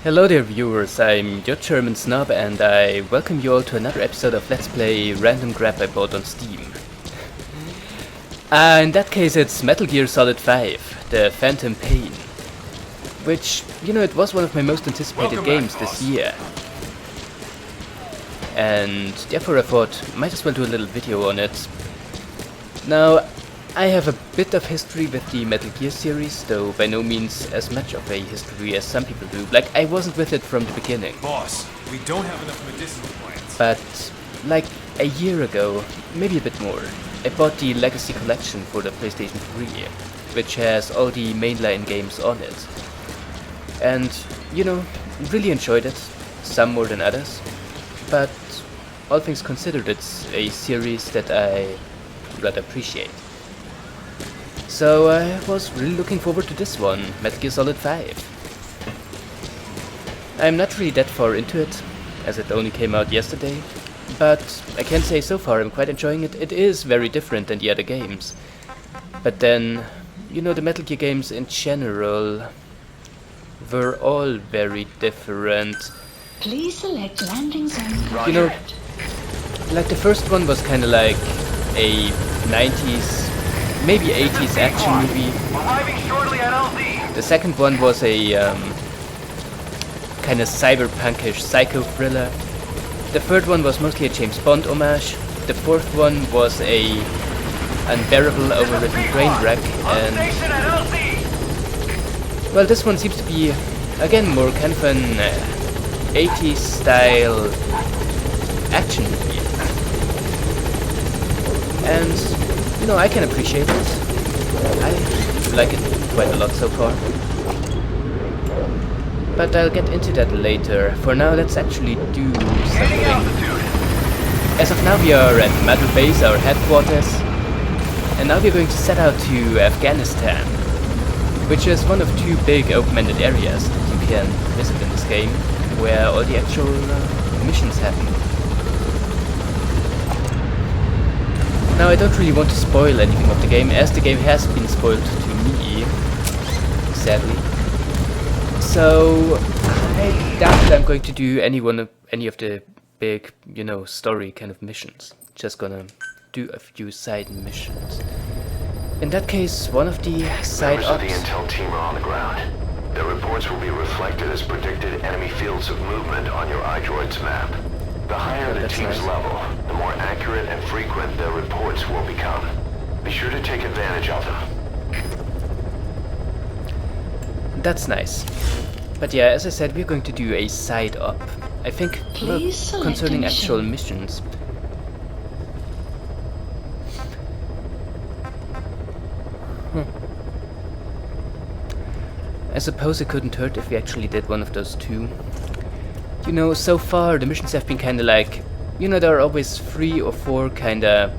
Hello there viewers, I'm your German Snob and I welcome you all to another episode of Let's Play Random Grab I bought on Steam. In that case it's Metal Gear Solid 5, The Phantom Pain. Which, it was one of my most anticipated games this year. And therefore I thought, might as well do a little video on it. Now, I have a bit of history with the Metal Gear series, though by no means as much of a history as some people do. Like, I wasn't with it from the beginning. Boss, we don't have enough medicinal plants. But, like, a year ago, maybe a bit more, I bought the Legacy Collection for the PlayStation 3, which has all the mainline games on it. And, really enjoyed it, some more than others. But, all things considered, it's a series that I rather appreciate. So I was really looking forward to this one, Metal Gear Solid 5. I'm not really that far into it, as it only came out yesterday, but I can say so far I'm quite enjoying it. It is very different than the other games. But then, the Metal Gear games in general were all very different. Please select landing zone. Like the first one was kinda like a 90s, maybe 80s action movie. The second one was a kind of cyberpunkish psycho thriller. The third one was mostly a James Bond homage. The fourth one was a unbearable overwritten train wreck, and well, this one seems to be again more kind of an 80s style action movie. And I can appreciate it. I like it quite a lot so far. But I'll get into that later. For now, let's actually do something. As of now, we are at Mother Base, our headquarters. And now we're going to set out to Afghanistan, which is one of two big open-ended areas that you can visit in this game, where all the actual missions happen. Now, I don't really want to spoil anything of the game, as the game has been spoiled to me, sadly. So, I doubt that I'm going to do any of the big, story kind of missions. Just gonna do a few side missions. In that case, one of the side ops... Members of the intel team are on the ground. Their reports will be reflected as predicted enemy fields of movement on your iDroid's map. The higher the team's level, the more accurate and frequent their reports will become. Be sure to take advantage of them. That's nice. But yeah, as I said, we're going to do a side op. I think concerning actual missions. I suppose it couldn't hurt if we actually did one of those two. So far the missions have been kinda like, there are always 3 or 4 kinda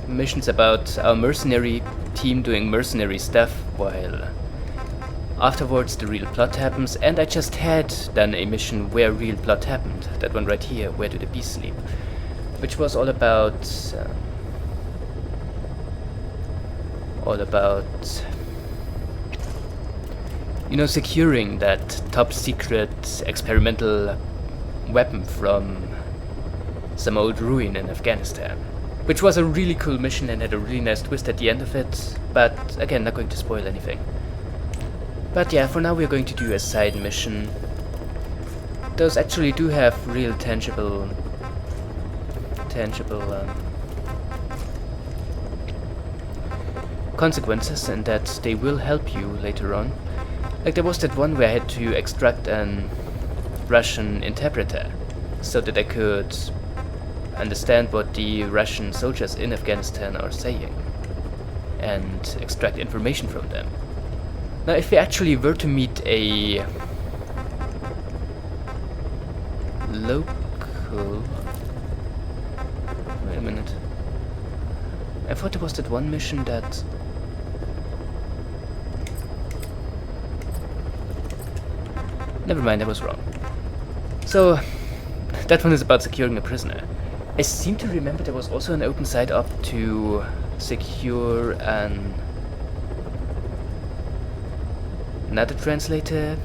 missions about our mercenary team doing mercenary stuff, while afterwards the real plot happens, and I just had done a mission where real plot happened, that one right here, Where Do the Bees Sleep, which was all about securing that top secret experimental weapon from some old ruin in Afghanistan. Which was a really cool mission and had a really nice twist at the end of it, but again, not going to spoil anything. But yeah, for now we're going to do a side mission. Those actually do have real tangible consequences, and that they will help you later on. Like there was that one where I had to extract an Russian interpreter so that I could understand what the Russian soldiers in Afghanistan are saying and extract information from them. Now if we actually were to meet a local... Wait a minute. I thought there was that one mission that... Never mind, I was wrong. So, that one is about securing a prisoner. I seem to remember there was also an open side up to secure another translator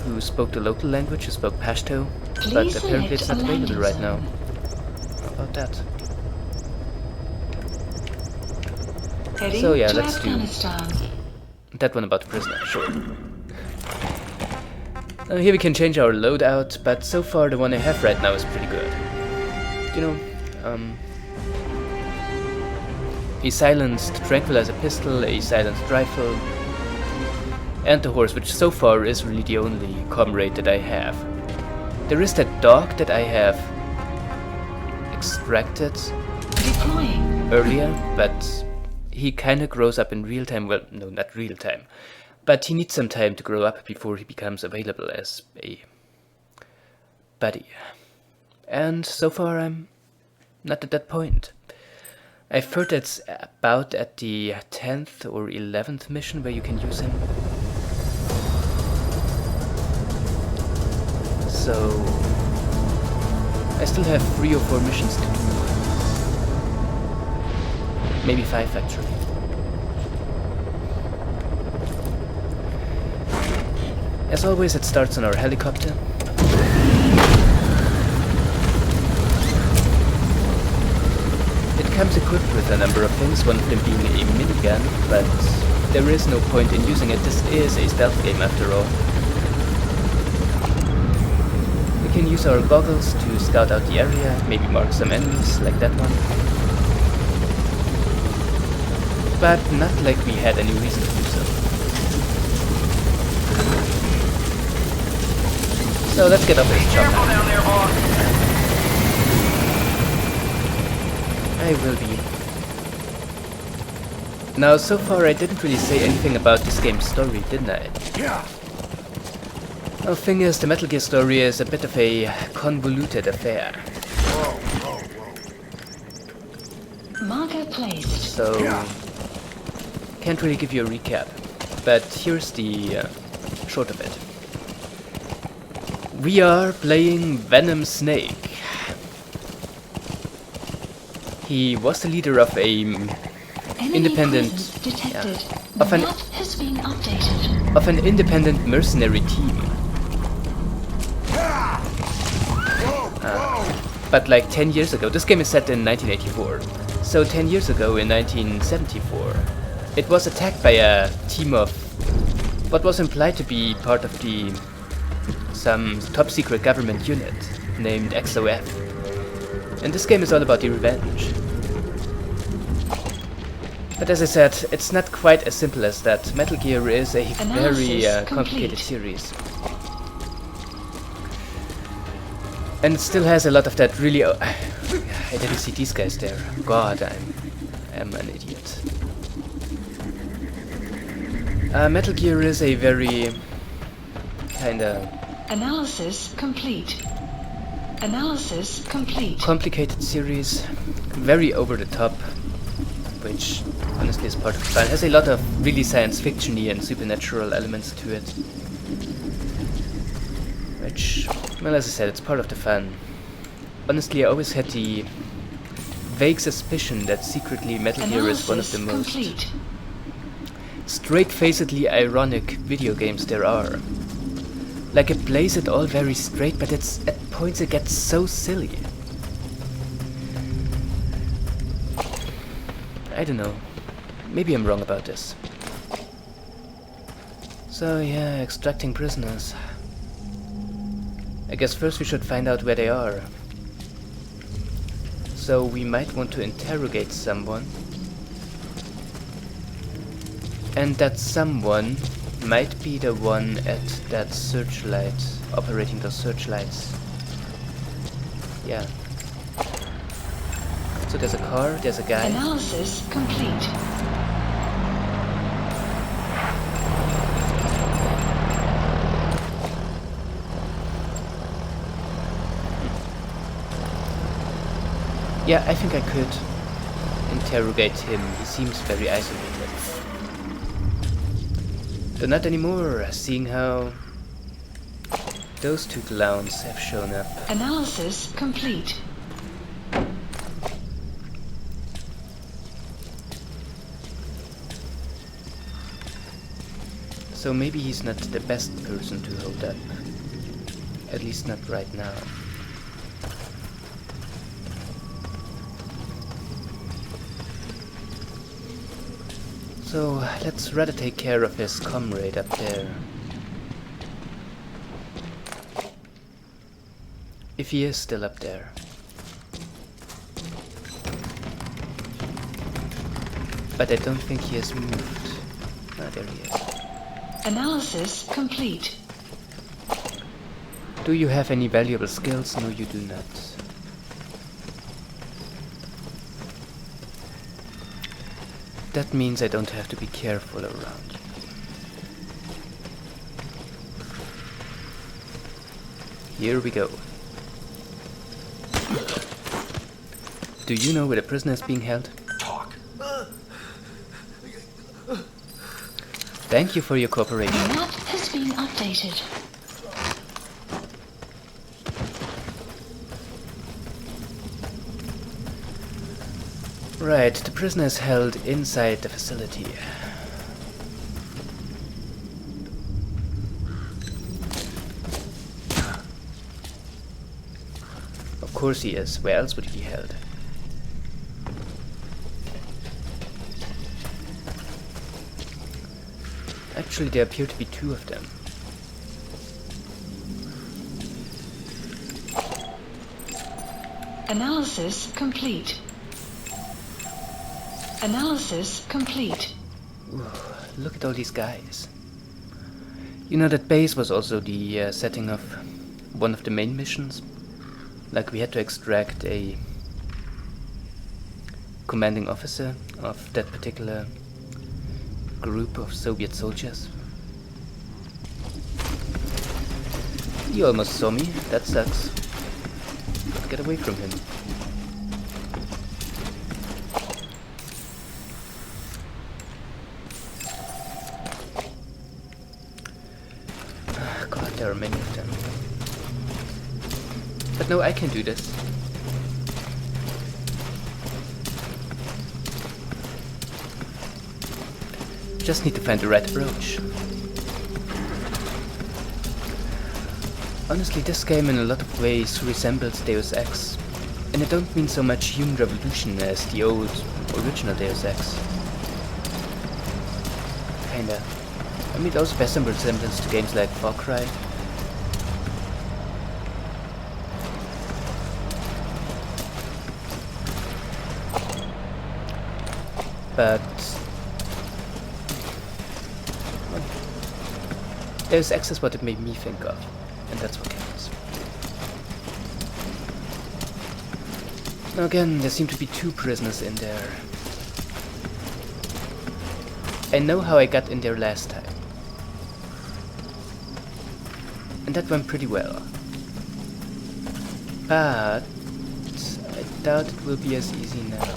who spoke the local language, who spoke Pashto, Please but apparently it's not select a available landing right now. zone. How about that? Heading So, yeah, to let's do Afghanistan. that one about the prisoner, sure. Here we can change our loadout, but so far the one I have right now is pretty good. You know, a silenced tranquilizer pistol, a silenced rifle, and the horse, which so far is really the only comrade that I have. There is that dog that I have extracted Deploying. earlier, but he kinda grows up in real time. Well, no, not real time. But he needs some time to grow up before he becomes available as a buddy. And so far I'm not at that point. I've heard it's about at the 10th or 11th mission where you can use him. So I still have 3 or 4 missions to do. Maybe 5 actually. As always, it starts on our helicopter. It comes equipped with a number of things, one of them being a minigun, but there is no point in using it. This is a stealth game after all. We can use our goggles to scout out the area, maybe mark some enemies, like that one. But not like we had any reason to do so. So let's get up this chopper. I will be. Now, so far I didn't really say anything about this game's story, didn't I? Yeah. The thing is, the Metal Gear story is a bit of a convoluted affair. Marker placed. So, can't really give you a recap. But here's the short of it. We are playing Venom Snake. He was the leader of a independent, detected. of The an map has been updated. of an independent mercenary team. But like 10 years ago, this game is set in 1984. So 10 years ago in 1974, it was attacked by a team of what was implied to be part of some top secret government unit named XOF. And this game is all about the revenge. But as I said, it's not quite as simple as that. Metal Gear is a very complicated series. And it still has a lot of that really... I didn't see these guys there. God, I'm an idiot. Metal Gear is a very... kinda... Analysis complete. Analysis complete. complicated series. Very over the top. Which honestly is part of the fun. It has a lot of really science fiction-y and supernatural elements to it. Which, well, as I said, it's part of the fun. Honestly, I always had the vague suspicion that secretly Metal Gear is one of the most straight-facedly ironic video games there are. Like, it plays it all very straight, but at points it gets so silly. I don't know. Maybe I'm wrong about this. So yeah, extracting prisoners. I guess first we should find out where they are. So we might want to interrogate someone. And that someone might be the one at that searchlight, operating those searchlights. Yeah. So there's a car, there's a guy. Analysis complete. Yeah, I think I could interrogate him. He seems very isolated. But not anymore, seeing how those two clowns have shown up. Analysis complete. So maybe he's not the best person to hold up. At least not right now. So let's rather take care of his comrade up there. If he is still up there. But I don't think he has moved. Ah, there he is. Analysis complete. Do you have any valuable skills? No, you do not. That means I don't have to be careful around you. Here we go. Do you know where the prisoner is being held? Talk. Thank you for your cooperation. The map has been updated. Right, the prisoner is held inside the facility. Of course he is. Where else would he be held? Actually, there appear to be two of them. Analysis complete. Analysis complete. Ooh, look at all these guys. You know, that base was also the setting of one of the main missions. Like, we had to extract a commanding officer of that particular group of Soviet soldiers. You almost saw me. That sucks. Get away from him. God, there are many of them. But no, I can do this. Just need to find the right approach. Honestly, this game in a lot of ways resembles Deus Ex. And I don't mean so much Human Revolution as the old, original Deus Ex. Kinda. I mean, it also bears some resemblance to games like Far Cry. But Deus Ex is what it made me think of, and that's what counts. Now again, there seem to be two prisoners in there. I know how I got in there last time. And that went pretty well. But I doubt it will be as easy now.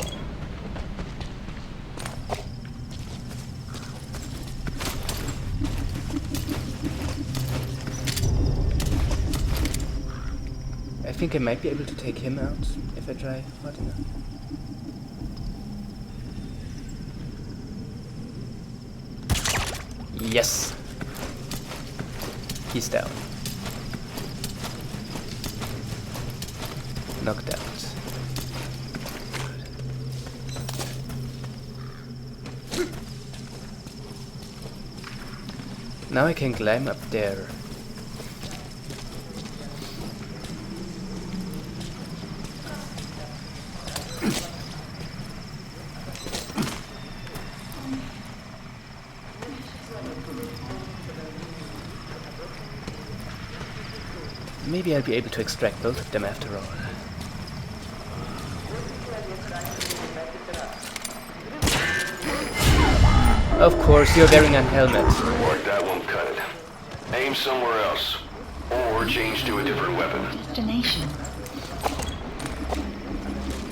I think I might be able to take him out if I try hard enough. Yes! He's down. Knocked out. Now I can climb up there. Maybe I'll be able to extract both of them after all. Of course, you're wearing a helmet. Work, that won't cut it. Aim somewhere else. Or change to a different weapon. Destination.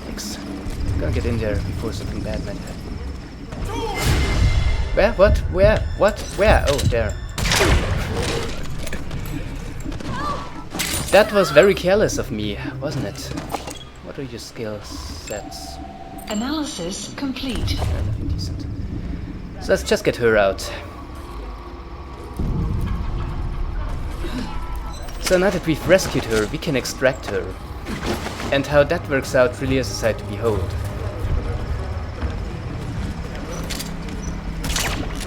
Thanks. Gotta get in there before something bad might happen. Where? What? Where? What? Where? Oh, there. That was very careless of me, wasn't it? What are your skill sets? Analysis complete. Yeah, nothing decent. So let's just get her out. So now that we've rescued her, we can extract her. And how that works out really is a sight to behold.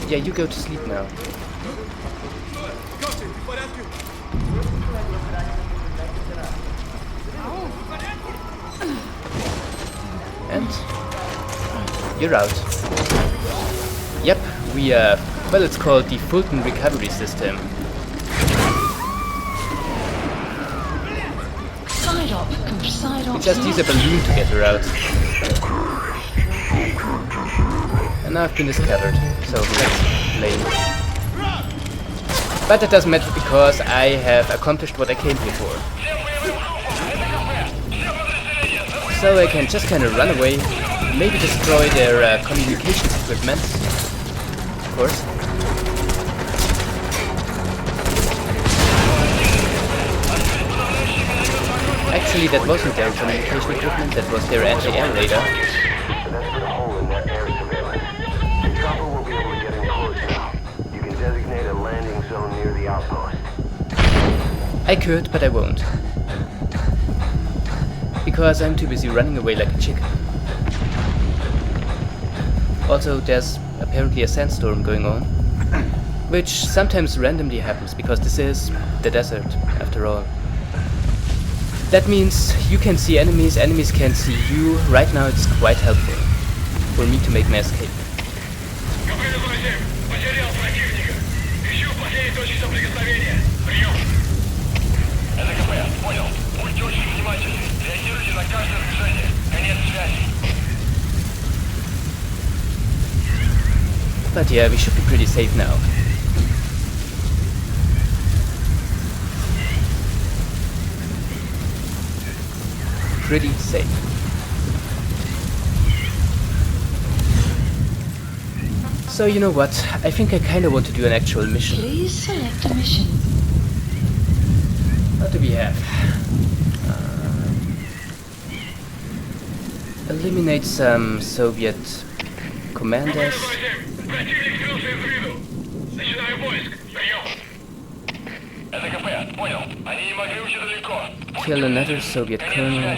Yeah, you go to sleep now. And you're out. Yep, we well, it's called the Fulton Recovery System. We just use a balloon to get her out. And now I've been discovered, so let's play. But that doesn't matter because I have accomplished what I came here for. So I can just kind of run away, maybe destroy their communications equipment, of course. Actually, that wasn't their communication equipment, that was their anti-air radar. That's the hole in their air surveillance. The chopper will be able to get in close now. You can designate a landing zone near the outpost. I could, but I won't. Because I'm too busy running away like a chicken. Also, there's apparently a sandstorm going on. Which sometimes randomly happens, because this is the desert, after all. That means you can see enemies, enemies can see you. Right now it's quite helpful for me to make my escape. But yeah, we should be pretty safe now. Pretty safe. So you know what? I think I kinda want to do an actual mission. Please select a mission. What do we have? Eliminate some Soviet commanders. Kill another Soviet colonel.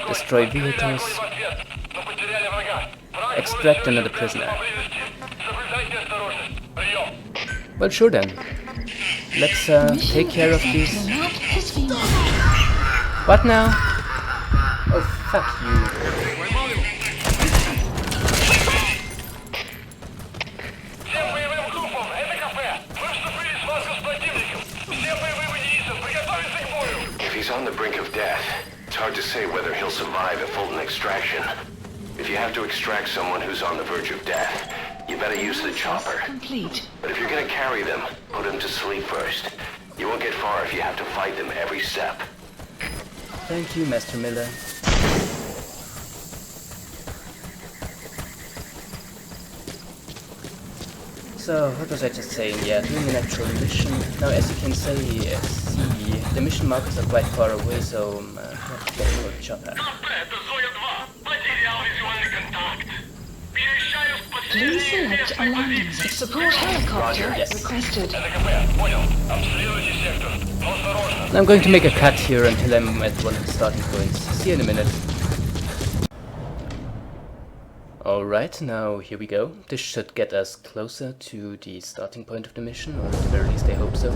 Destroy vehicles. Extract another prisoner. Well, sure then. Let's take care of these. What now? Oh, fuck you. If he's on the brink of death, it's hard to say whether he'll survive a Fulton extraction. If you have to extract someone who's on the verge of death, you better use the chopper. Complete. But if you're gonna carry them, put them to sleep first. You won't get far if you have to fight them every step. Thank you, Master Miller. So, what was I just saying? Yeah, doing an actual mission. Now, as you can see, the mission markers are quite far away, so I'm not getting for the chopper. Please select a landing zone. Support helicopter requested. Now I'm going to make a cut here until I'm at one of the starting points. See you in a minute. Alright, now here we go. This should get us closer to the starting point of the mission, or at the very least I hope so.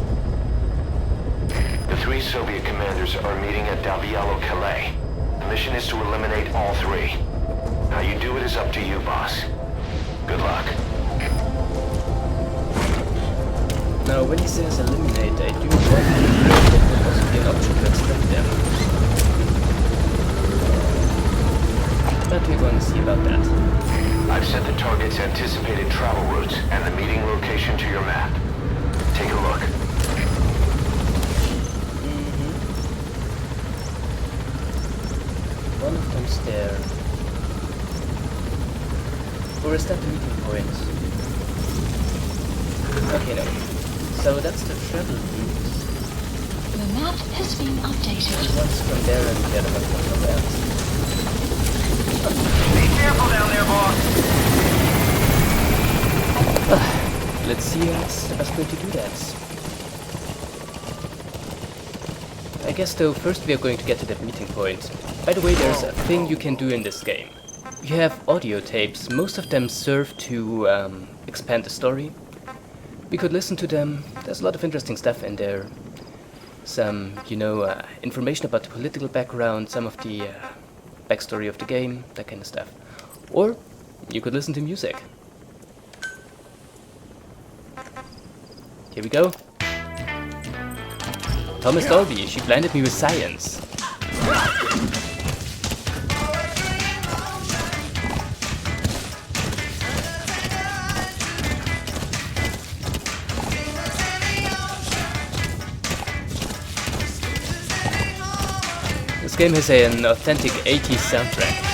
The 3 Soviet commanders are meeting at Davialo Calais. The mission is to eliminate all 3. How you do it is up to you, boss. Good luck. Now, when he says eliminate, I do wonder if there could also be an option to extract them. But we're going to see about that. I've set the target's anticipated travel routes and the meeting location to your map. Take a look. One of them's there. Or is that the meeting point? Okay, no. So that's the travel route. The map has been updated. One's from there and the other one from somewhere else. Be careful down there, boss. let's see what's the best way to do that. I guess though, first we are going to get to that meeting point. By the way, there's a thing you can do in this game. You have audio tapes, most of them serve to expand the story. We could listen to them, there's a lot of interesting stuff in there. Some, information about the political background, some of the backstory of the game, that kind of stuff. Or you could listen to music. Here we go. Thomas Dolby, she blinded me with science. This game has an authentic 80s soundtrack.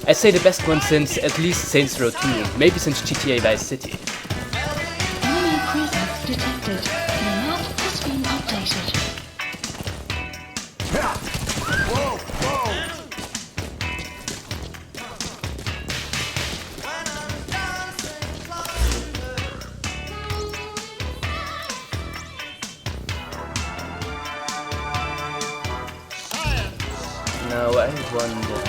I'd say the best one since at least Saints Row 2, maybe since GTA Vice City. Enemy presence detected. The map has been updated. Now I wonder...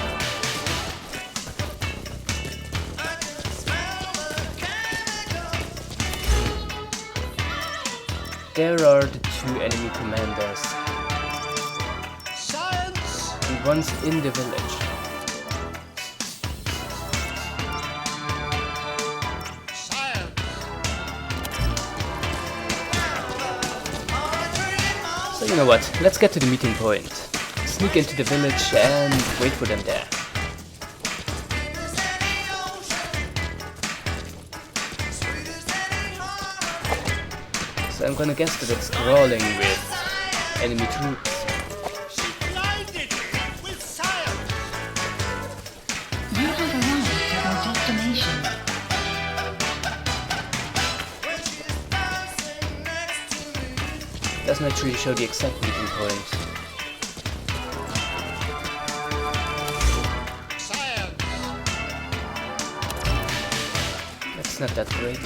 There are the two enemy commanders. And one's in the village. So you know what, let's get to the meeting point. Sneak into the village and wait for them there. So I'm gonna guess that it's crawling with enemy troops. You have arrived at your destination. Doesn't actually show the exact meeting point. That's not that great.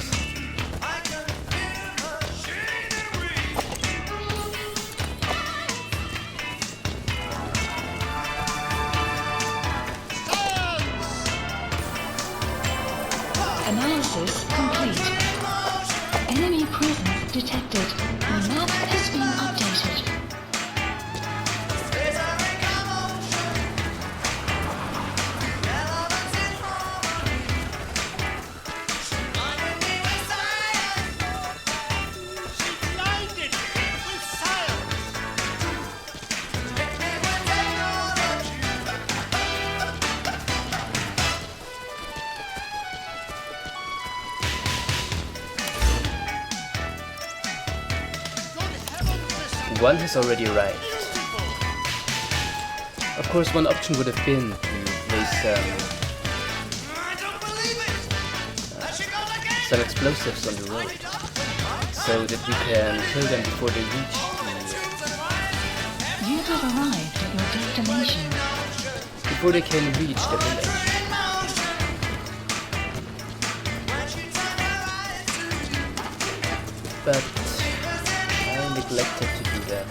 Analysis complete. Enemy presence detected. The map has been updated. One has already arrived. Of course, one option would have been to place some explosives on the road, so that we can kill them before they reach You have arrived at your destination. before they can reach the village. But I neglected to do that.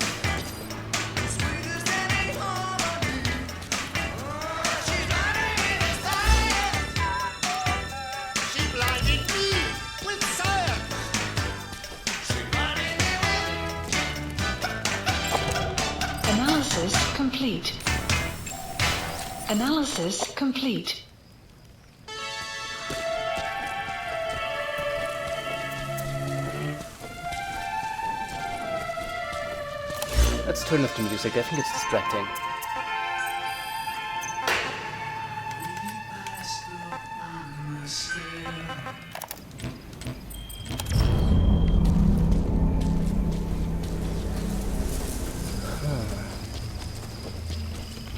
Analysis complete. Analysis complete. Let's turn off the music, I think it's distracting.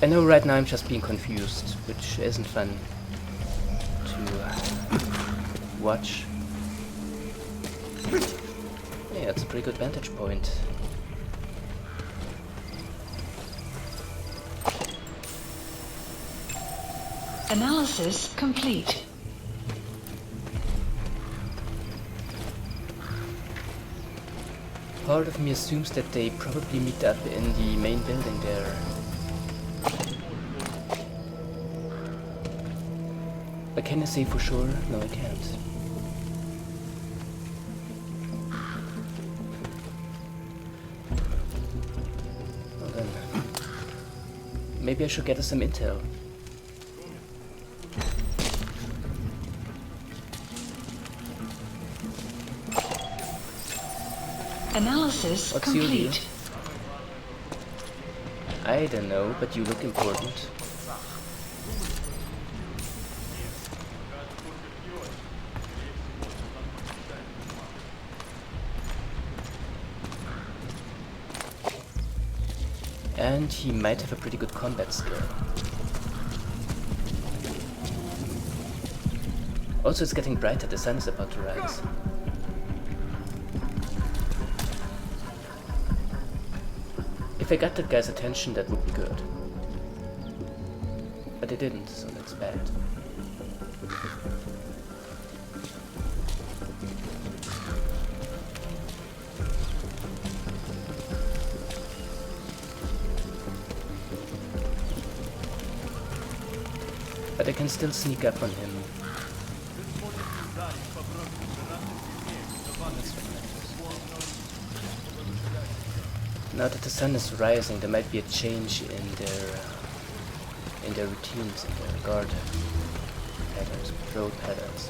I know right now I'm just being confused, which isn't fun to watch. Yeah, it's a pretty good vantage point. Analysis complete. part of me assumes that they probably meet up in the main building there. But can I say for sure? No, I can't. Well then, maybe I should get us some intel. Analysis What's your deal? complete. I don't know, but you look important. And he might have a pretty good combat skill. Also, it's getting brighter, the sun is about to rise. If I got that guy's attention, that would be good. But I didn't, so that's bad. But I can still sneak up on him. Now that the sun is rising, there might be a change in their routines, in their guard patterns, patrol patterns.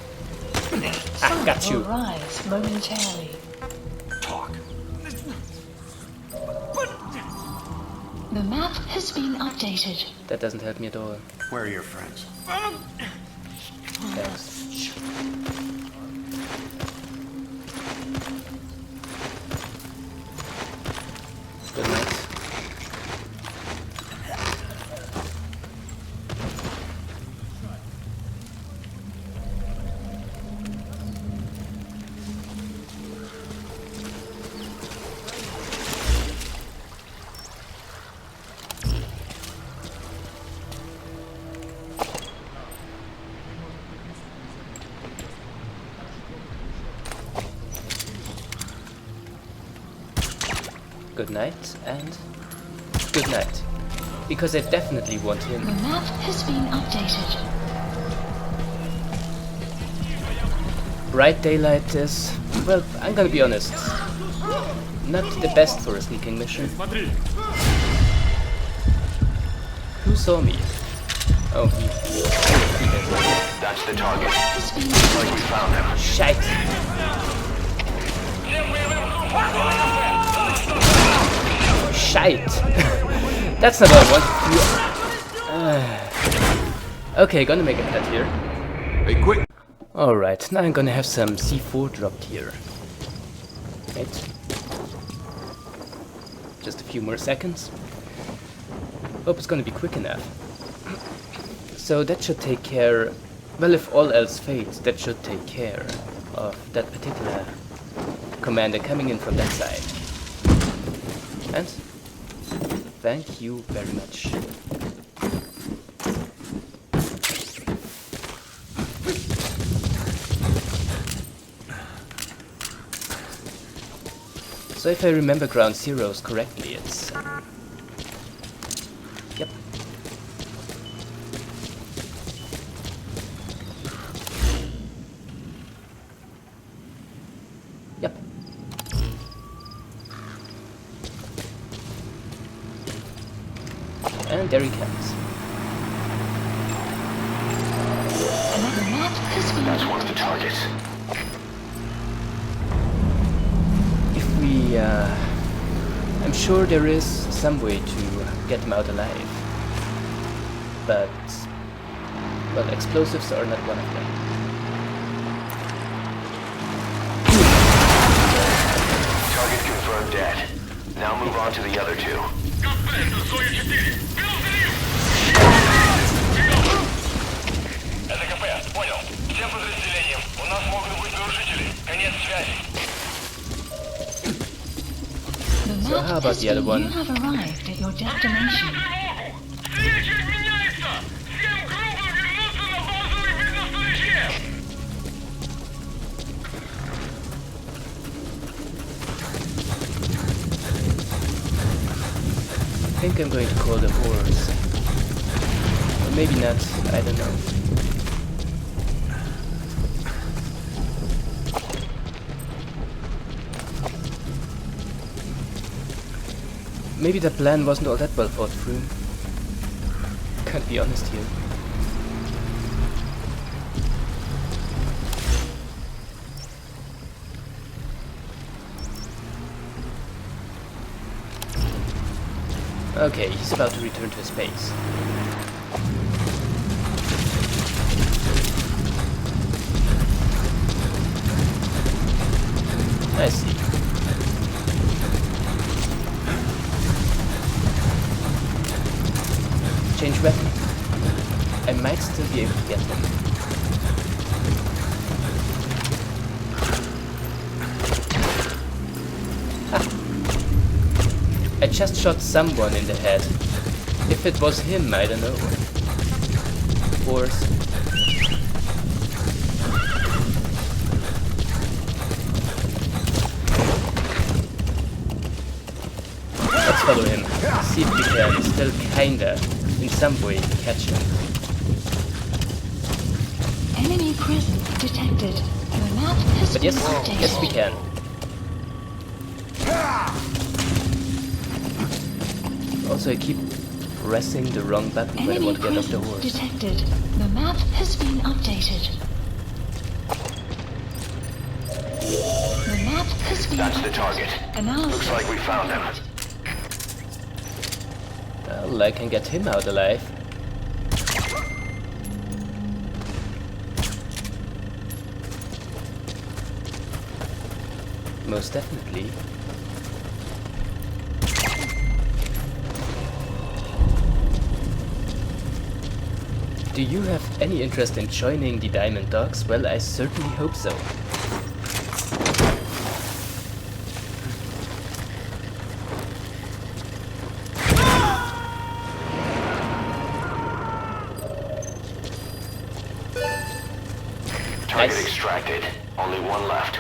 Ah, got you! Will rise momentarily. Talk. The map has been updated. That doesn't help me at all. Where are your friends? Thanks. Good night. Good night and good night. Because I definitely want him. The map has been updated. Bright daylight is, well, I'm gonna be honest, not the best for a sneaking mission. Who saw me? Oh, he did. That's the target. Has been Looks like we found him. Shite! Shite! That's not what I want. Okay, gonna make a cut here. Hey, quick! Alright, now I'm gonna have some C4 dropped here. Right. Just a few more seconds. Hope it's gonna be quick enough. So that should take care... Well, if all else fails, that should take care of that particular commander coming in from that side. And thank you very much. So if I remember Ground Zeroes correctly, it's... Yep. Yep. And there he comes. Another map has been That's one of the targets. If we, I'm sure there is some way to get him out alive. But, well, explosives are not one of them. Target confirmed dead. Now move on to the other two. Это КП, понял. Всем подразделениям. У нас могут быть нарушители. Конец связи. The So map how about has the other been. one? You have arrived at your destination. Встреча отменяется! Всем группам вернуться на базовый бизнес-режим! think I'm going to call the horse. Or maybe not, I don't know. Maybe the plan wasn't all that well thought through. Can't be honest here. Okay, he's about to return to his base. I see. Change weapon. I might still be able to get him. I just shot someone in the head. If it was him, I don't know. Horse. Let's follow him. See if we can still kinda, in some way, catch him. Enemy presence detected. The map has But been yes, updated. yes we can. Also, I keep pressing the wrong button when I Enemy want to get off the presence horse. detected. The map has been updated. The map has been That's the updated. target. Analysis. Looks like we found him. Well, I can get him out alive. Most definitely. Do you have any interest in joining the Diamond Dogs? Well, I certainly hope so. Target Nice. extracted. Only one left.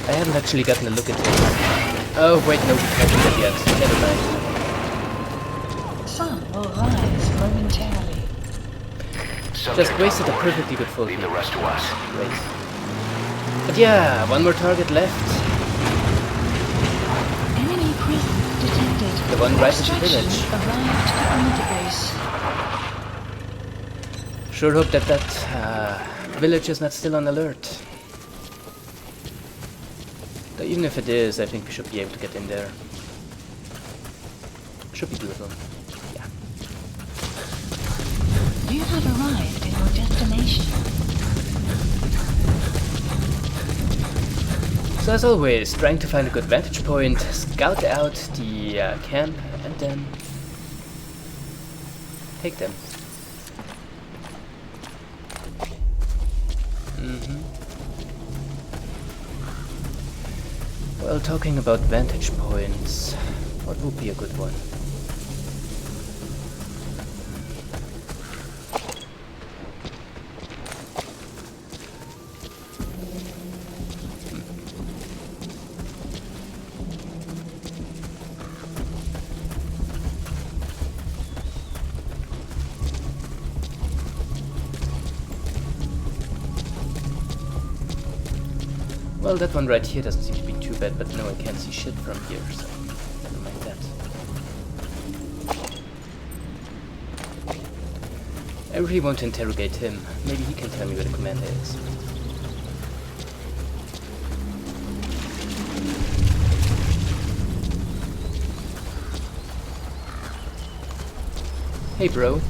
I haven't actually gotten a look at him. Oh, wait, no, I haven't done that yet. Never mind. Sun will rise momentarily. Just wasted a perfectly good full Leave hit. the rest to us. Great. But yeah, one more target left. Enemy presence detected. The one right in the Extraction village. arrived on the base. Sure hope that village is not still on alert. Though even if it is, I think we should be able to get in there. Should be doable. Yeah. You have arrived in your destination. So as always, trying to find a good vantage point, scout out the camp, and then take them. Well, talking about vantage points, what would be a good one? Well, that one right here doesn't seem to be too bad, but no, I can't see shit from here, so never mind that. I really want to interrogate him. Maybe he can tell me where the commander is. Hey, bro.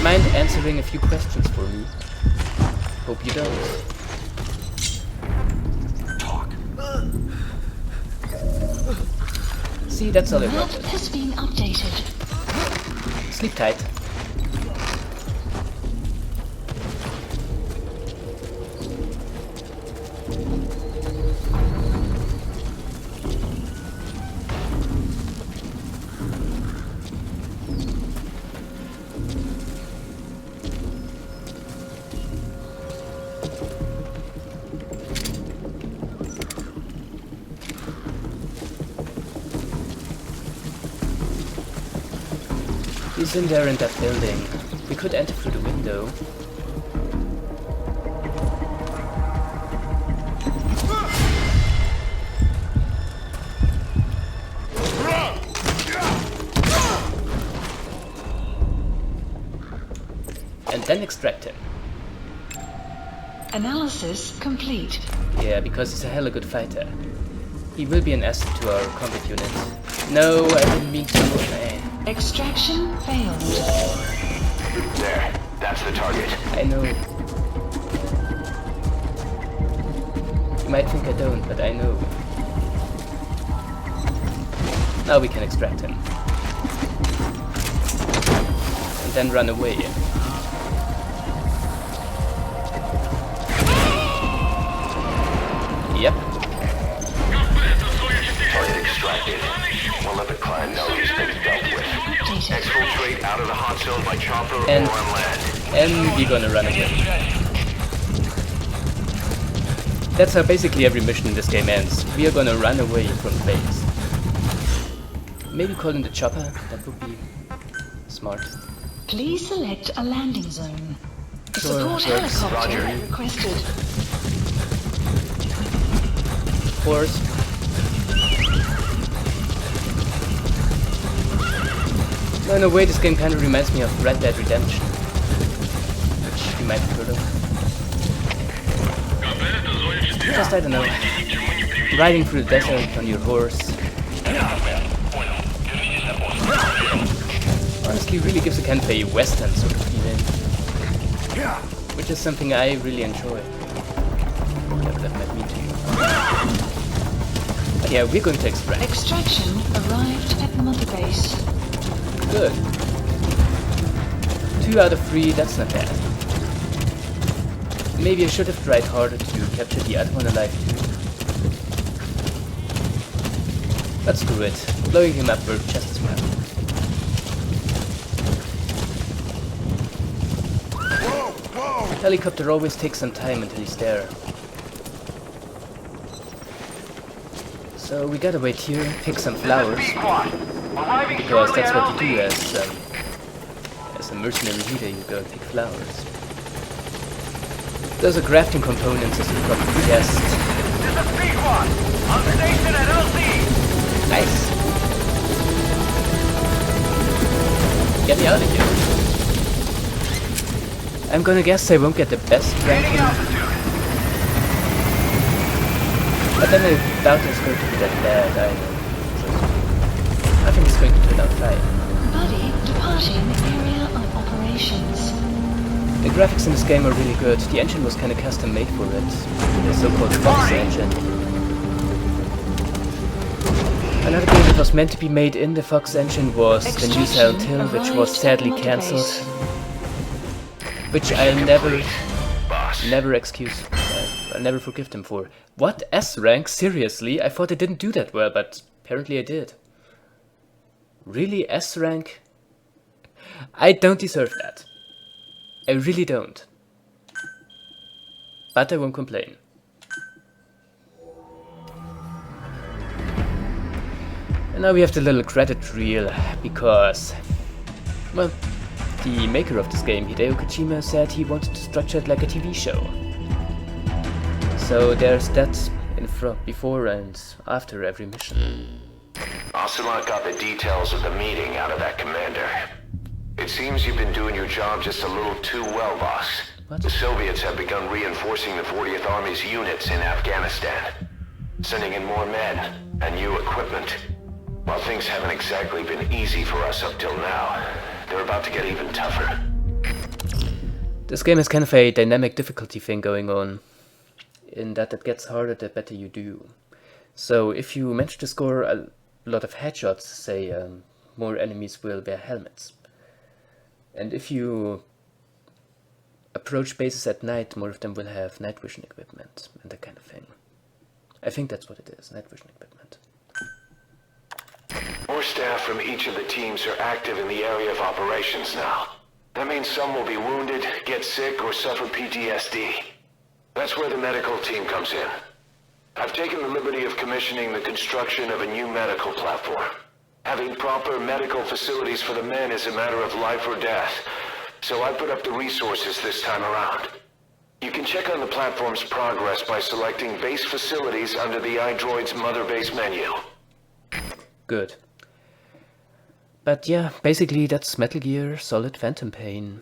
Mind answering a few questions for me? Hope you don't. Talk. See, that's all I Map wanted. has been updated. Sleep tight. He's in there in that building. We could enter through the window. And then extract him. Analysis complete. Yeah, because he's a hella good fighter. He will be an asset to our combat unit. No, I didn't mean to. Extraction failed. There. That's the target. I know. You might think I don't, but I know. Now we can extract him. And then run away. Yep. Target extracted. We'll let the client know he's been dealt with. Exfiltrate out of the hot zone by chopper or And- on land. And we're gonna run away. That's how basically every mission in this game ends. We are gonna run away from the base. Maybe call in the chopper, that would be smart. Please select a landing zone. Sure, Support sure. helicopter Roger. requested. Force. No, in a way, this game kind of reminds me of Red Dead Redemption, which you might have heard of. Just, I don't know, riding through the desert on your horse. Honestly, really gives a kind of a western sort of feeling, which is something I really enjoy. Whatever that might mean to you. But yeah, we're going to extract. Extraction arrived at Mother Base. Good. 2 out of 3, that's not bad. Maybe I should have tried harder to capture the other one alive too. But screw it. Blowing him up worked just as well. Helicopter always takes some time until he's there. So we gotta wait here, pick some flowers. Because that's what you do as a mercenary leader, you go pick flowers. Those are crafting components, as you probably guessed. Nice. Get me out of here. I'm gonna guess I won't get the best ranking. But then I doubt it's going to be that bad either. I think it's going to turn out fine. Buddy departing area of operations. The graphics in this game are really good. The engine was kind of custom made for it. The so-called Fox engine. Another game that was meant to be made in the Fox engine was the new Silent Hill, which was sadly cancelled. Which I'll never excuse. I'll never forgive them for. What? S rank? Seriously? I thought I didn't do that well, but apparently I did. Really? S rank? I don't deserve that. I really don't. But I won't complain. And now we have the little credit reel, because, well, the maker of this game, Hideo Kojima, said he wanted to structure it like a TV show. So there's that in front, before and after every mission. Ocelot got the details of the meeting out of that commander. It seems you've been doing your job just a little too well, boss. What? The Soviets have begun reinforcing the 40th Army's units in Afghanistan, sending in more men and new equipment. While things haven't exactly been easy for us up till now, they're about to get even tougher. This game has kind of a dynamic difficulty thing going on, in that it gets harder the better you do. So if you manage to score a lot of headshots, say, more enemies will wear helmets. And if you approach bases at night, more of them will have night vision equipment and that kind of thing. I think that's what it is, night vision equipment. More staff from each of the teams are active in the area of operations now. That means some will be wounded, get sick, or suffer PTSD. That's where the medical team comes in. I've taken the liberty of commissioning the construction of a new medical platform. Having proper medical facilities for the men is a matter of life or death. So I put up the resources this time around. You can check on the platform's progress by selecting base facilities under the iDroid's mother base menu. Good. But yeah, basically that's Metal Gear Solid Phantom Pain.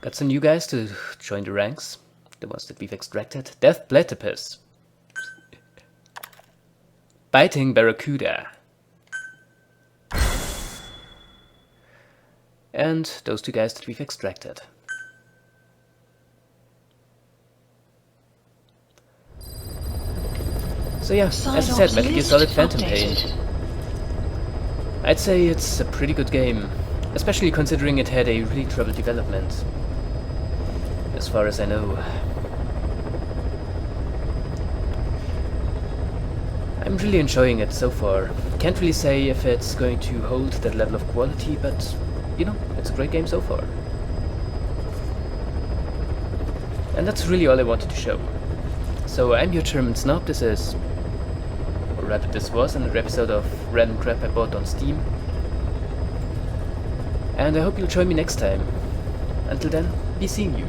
Got some new guys to join the ranks. The ones that we've extracted. Death Platypus. Biting Barracuda. And those two guys that we've extracted. So yeah, as I said, Metal Gear Solid Phantom Pain. I'd say it's a pretty good game, especially considering it had a really troubled development, as far as I know. I'm really enjoying it so far. Can't really say if it's going to hold that level of quality, but you know, it's a great game so far. And that's really all I wanted to show. So I'm your German Snob. This is, or rather this was, another episode of Random Crap I bought on Steam. And I hope you'll join me next time. Until then, be seeing you.